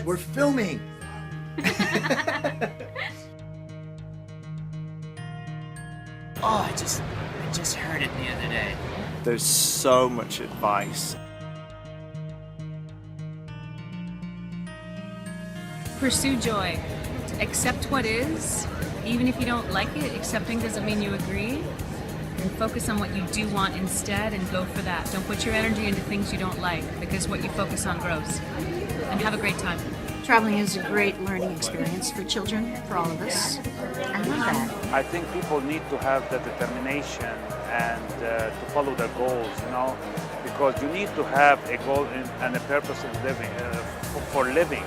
We're filming. Oh, I just heard it the other day. There's so much advice. Pursue joy. Accept what is. Even if you don't like it, accepting doesn't mean you agree. And focus on what you do want instead and go for that. Don't put your energy into things you don't like, because what you focus on grows. And have a great time. Traveling is a great learning experience for children, for all of us. I love that. I think people need to have the determination and to follow their goals, because you need to have a goal and a purpose in living, for living,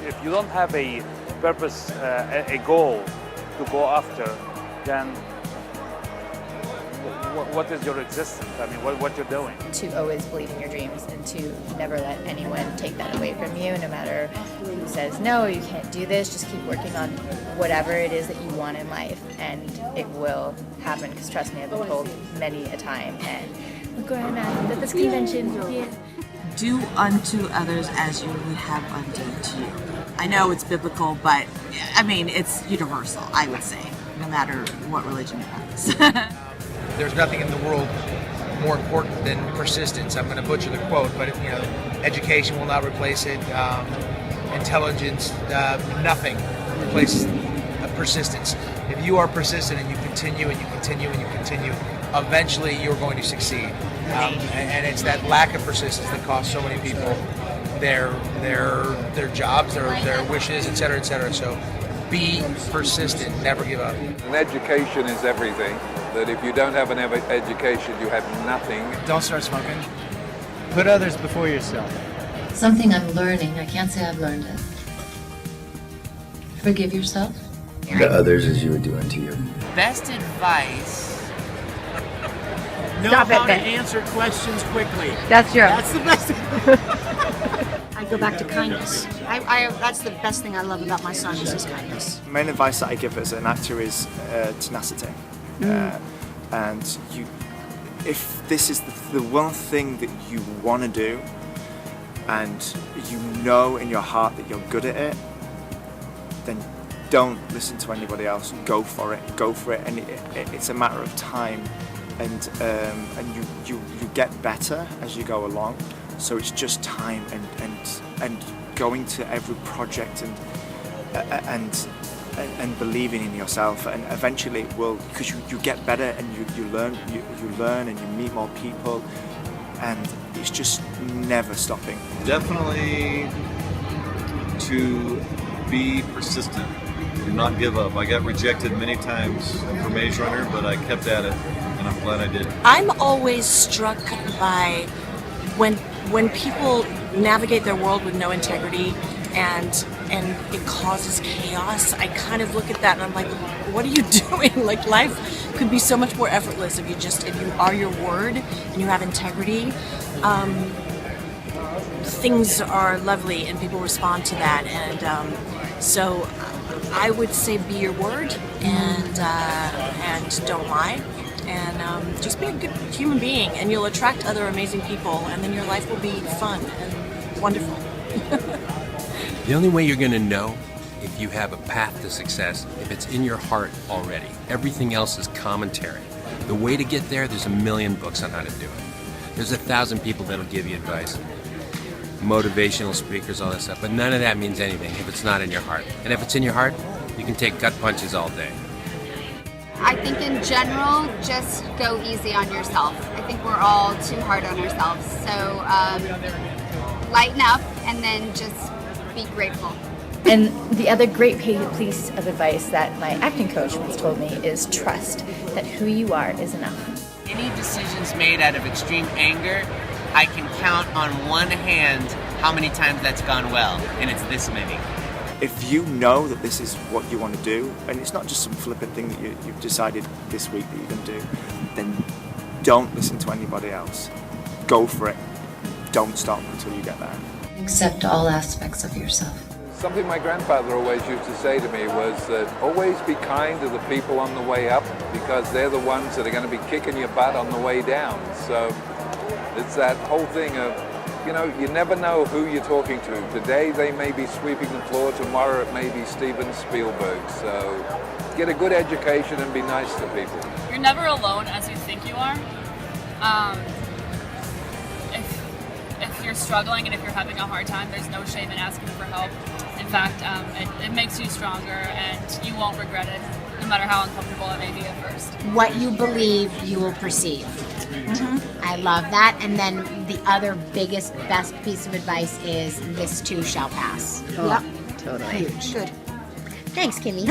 If you don't have a purpose, a goal to go after, then what is your existence? I mean, what you're doing? To always believe in your dreams and to never let anyone take that away from you, no matter who says, no, you can't do this. Just keep working on whatever it is that you want in life, and it will happen, because trust me, I've been told many a time. And look where I'm at this convention. Yeah. Do unto others as you would have undone to you. I know it's biblical, but I mean, it's universal, I would say, no matter what religion you practice. There's nothing in the world more important than persistence. I'm going to butcher the quote, but education will not replace it. Intelligence, nothing replaces persistence. If you are persistent and you continue and you continue and you continue, eventually you're going to succeed. And it's that lack of persistence that costs so many people their jobs, their wishes, et cetera, et cetera. So be persistent, never give up. And education is everything. That if you don't have an education, you have nothing. Don't start smoking. Put others before yourself. Something I'm learning, I can't say I've learned it. Forgive yourself. To others as you would do unto you. Best advice. Know Stop how it, to Ben. answer questions quickly. That's true. That's the best. I go back to kindness. That's the best thing I love about my son is his kindness. The main advice that I give as an actor is tenacity. And if this is the one thing that you want to do, and you know in your heart that you're good at it, then don't listen to anybody else. Go for it. And it's a matter of time, and you get better as you go along. So it's just time and going to every project and believing in yourself, and eventually it will, because you get better and you learn and you meet more people, and it's just never stopping. Definitely to be persistent, do not give up. I got rejected many times for Maze Runner, but I kept at it, and I'm glad I did. I'm always struck by when people navigate their world with no integrity and it causes chaos. I kind of look at that and I'm like, what are you doing? Like, life could be so much more effortless if you are your word and you have integrity. Things are lovely and people respond to that, and so I would say be your word and don't lie, and just be a good human being, and you'll attract other amazing people, and then your life will be fun and wonderful. The only way you're going to know if you have a path to success, if it's in your heart already. Everything else is commentary. The way to get there, there's a million books on how to do it. There's 1,000 people that'll give you advice, motivational speakers, all that stuff, but none of that means anything if it's not in your heart. And if it's in your heart, you can take gut punches all day. I think in general, just go easy on yourself. I think we're all too hard on ourselves. So lighten up and then just be grateful. And the other great piece of advice that my acting coach once told me is trust that who you are is enough. Any decisions made out of extreme anger, I can count on one hand how many times that's gone well, and it's this many. If you know that this is what you want to do, and it's not just some flippant thing that you've decided this week that you're going to do, then don't listen to anybody else. Go for it. Don't stop until you get there. Accept all aspects of yourself. Something my grandfather always used to say to me was that always be kind to the people on the way up, because they're the ones that are going to be kicking your butt on the way down. So it's that whole thing of you know, you never know who you're talking to. Today they may be sweeping the floor, tomorrow it may be Steven Spielberg. So get a good education and be nice to people. You're never alone as you think you are. If you're struggling and if you're having a hard time, there's no shame in asking for help. In fact, it makes you stronger and you won't regret it, no matter how uncomfortable it may be at first. What you believe, you will perceive. Mm-hmm. I love that. And then the other biggest, best piece of advice is this too shall pass. Yep. Totally. Huge. Good. Thanks, Kimmy.